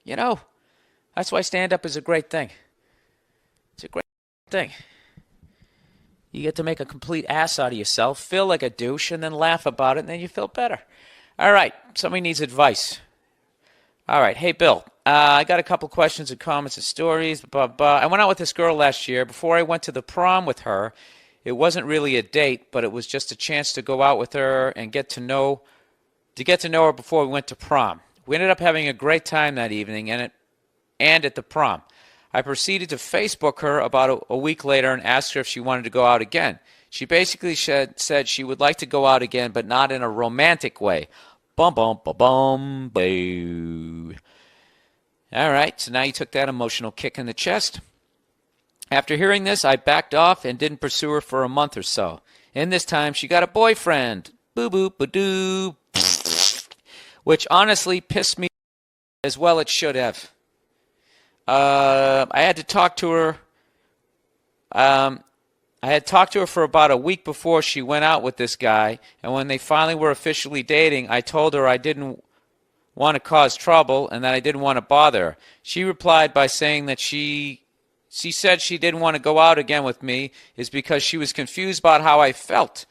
You know, that's why stand-up is a great thing. It's a great thing. You get to make a complete ass out of yourself, feel like a douche, and then laugh about it, and then you feel better. All right, somebody needs advice. All right, hey, Bill. I got a couple questions and comments and stories. I went out with this girl last year. Before I went to the prom with her, it wasn't really a date, but it was just a chance to go out with her and get to know her before we went to prom. We ended up having a great time that evening and at the prom. I proceeded to Facebook her about a week later and asked her if she wanted to go out again. She basically said she would like to go out again, but not in a romantic way. Bum, bum, ba, bum, boo. All right, so now you took that emotional kick in the chest. After hearing this, I backed off and didn't pursue her for a month or so. In this time, she got a boyfriend. Boo, boo, ba-doo. Which honestly pissed me as well it should have. I had talked to her for about a week before she went out with this guy, and when they finally were officially dating, I told her I didn't want to cause trouble and that I didn't want to bother her. She replied by saying that she said she didn't want to go out again with me is because she was confused about how I felt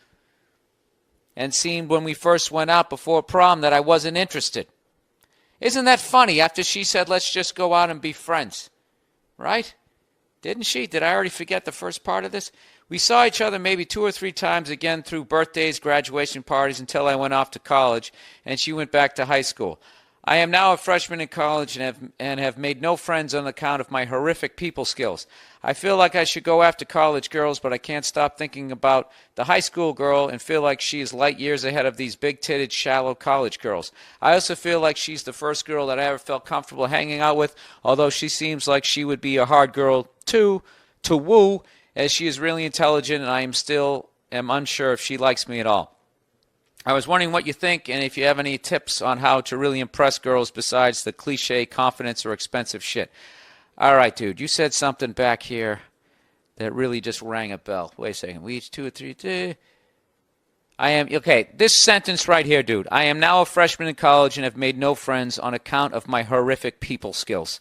and seemed when we first went out before prom that I wasn't interested. Isn't that funny after she said, let's just go out and be friends? Right? Didn't she? Did I already forget the first part of this? We saw each other maybe 2 or 3 times again through birthdays, graduation parties until I went off to college and she went back to high school. I am now a freshman in college and have made no friends on account of my horrific people skills. I feel like I should go after college girls, but I can't stop thinking about the high school girl and feel like she is light years ahead of these big-titted, shallow college girls. I also feel like she's the first girl that I ever felt comfortable hanging out with, although she seems like she would be a hard girl to woo, as she is really intelligent and I am unsure if she likes me at all. I was wondering what you think and if you have any tips on how to really impress girls besides the cliche confidence or expensive shit. All right, dude, you said something back here that really just rang a bell. Wait a second. We each 2 or 3. Okay, this sentence right here, dude. I am now a freshman in college and have made no friends on account of my horrific people skills.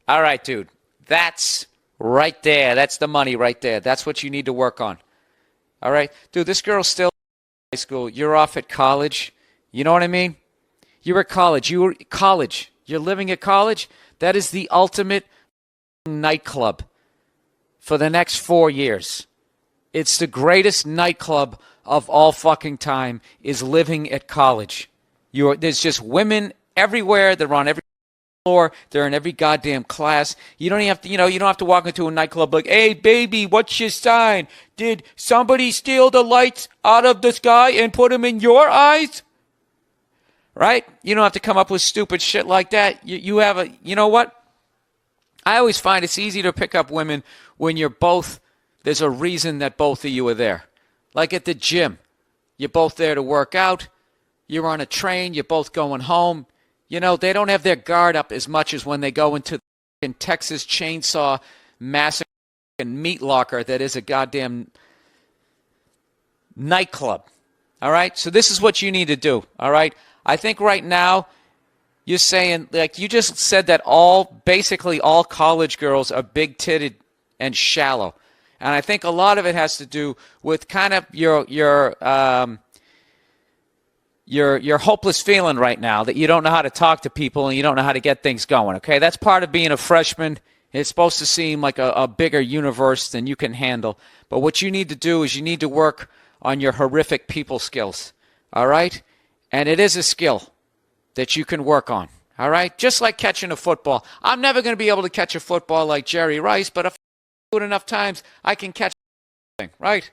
All right, dude. That's right there. That's the money right there. That's what you need to work on. All right? Dude, this girl's still high school, you're off at college. You know what I mean? You're at college. You're living at college. That is the ultimate nightclub for the next 4 years. It's the greatest nightclub of all fucking time is living at college. There's just women everywhere. They're on every floor. They're in every goddamn class. You don't even have to, you don't have to walk into a nightclub like, hey, baby, what's your sign? Did somebody steal the lights out of the sky and put them in your eyes? Right? You don't have to come up with stupid shit like that. You know what? I always find it's easy to pick up women when there's a reason that both of you are there. Like at the gym. You're both there to work out. You're on a train. You're both going home. They don't have their guard up as much as when they go into the Texas Chainsaw Massacre and meat locker that is a goddamn nightclub. All right? So this is what you need to do. All right? I think right now you're saying, like you just said that basically all college girls are big-titted and shallow. And I think a lot of it has to do with kind of your hopeless feeling right now that you don't know how to talk to people and you don't know how to get things going, okay? That's part of being a freshman. It's supposed to seem like a bigger universe than you can handle. But what you need to do is you need to work on your horrific people skills, all right? And it is a skill that you can work on, all right? Just like catching a football. I'm never going to be able to catch a football like Jerry Rice, but if I do it enough times, I can catch thing, right?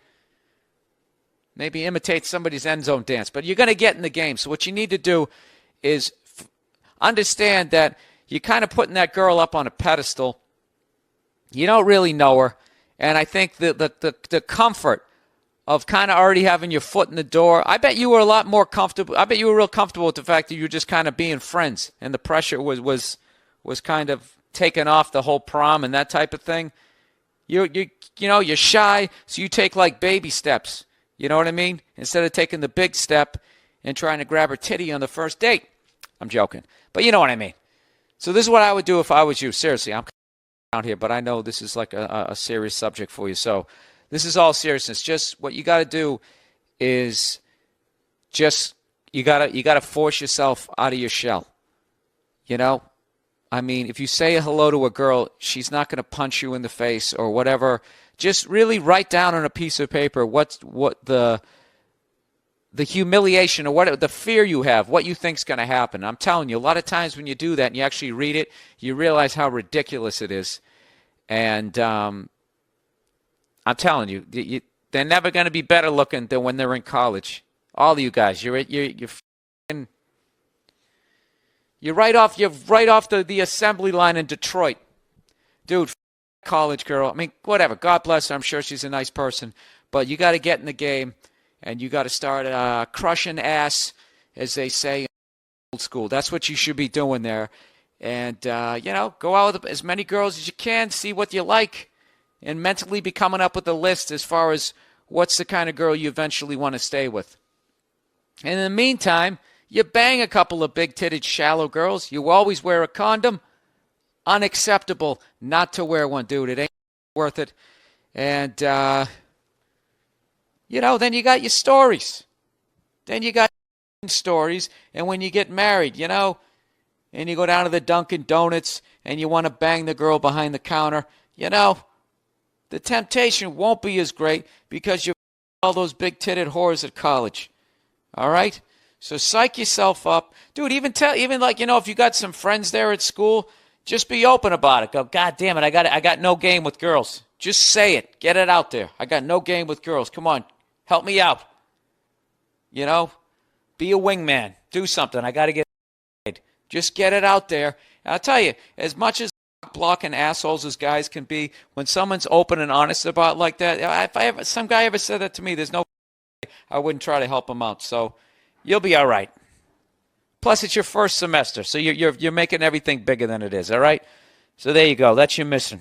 Maybe imitate somebody's end zone dance. But you're going to get in the game. So what you need to do is understand that you're kind of putting that girl up on a pedestal. You don't really know her. And I think the comfort of kind of already having your foot in the door, I bet you were a lot more comfortable. I bet you were real comfortable with the fact that you were just kind of being friends. And the pressure was kind of taken off the whole prom and that type of thing. You're shy, so you take like baby steps. You know what I mean? Instead of taking the big step and trying to grab her titty on the first date. I'm joking. But you know what I mean. So this is what I would do if I was you. Seriously, I'm out here, but I know this is like a serious subject for you. So this is all seriousness. Just what you got to do is just you gotta force yourself out of your shell. You know, I mean, if you say hello to a girl, she's not going to punch you in the face or whatever. Just really write down on a piece of paper what the humiliation or what the fear you have, what you think's going to happen. I'm telling you, a lot of times when you do that and you actually read it, you realize how ridiculous it is. And I'm telling you, they're never going to be better looking than when they're in college. All of you guys, you're right off the assembly line in Detroit, dude. College girl. I mean, whatever. God bless her. I'm sure she's a nice person, but you got to get in the game, and you got to start crushing ass, as they say in old school. That's what you should be doing there, and go out with as many girls as you can, see what you like, and mentally be coming up with a list as far as what's the kind of girl you eventually want to stay with. And in the meantime, you bang a couple of big-titted, shallow girls. You always wear a condom. Unacceptable not to wear one, dude. It ain't worth it. And, then you got your stories. Then you got stories. And when you get married, and you go down to the Dunkin' Donuts and you want to bang the girl behind the counter, the temptation won't be as great because you're all those big-titted whores at college. All right? So psych yourself up. Dude, if you got some friends there at school, just be open about it. Go, God damn it, I got no game with girls. Just say it. Get it out there. I got no game with girls. Come on. Help me out. Be a wingman. Do something. I got to get paid. Just get it out there. And I'll tell you, as much as blocking assholes as guys can be, when someone's open and honest about like that, if some guy ever said that to me, there's no I wouldn't try to help him out. So you'll be all right. Plus, it's your first semester, so you're making everything bigger than it is, all right? So there you go. That's your mission.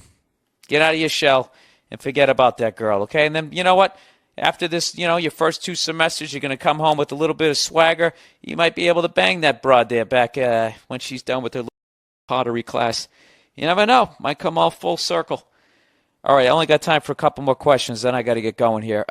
Get out of your shell and forget about that girl, okay? And then, you know what? After this, your first 2 semesters, you're going to come home with a little bit of swagger. You might be able to bang that broad there back when she's done with her pottery class. You never know. Might come all full circle. All right, I only got time for a couple more questions, then I got to get going here.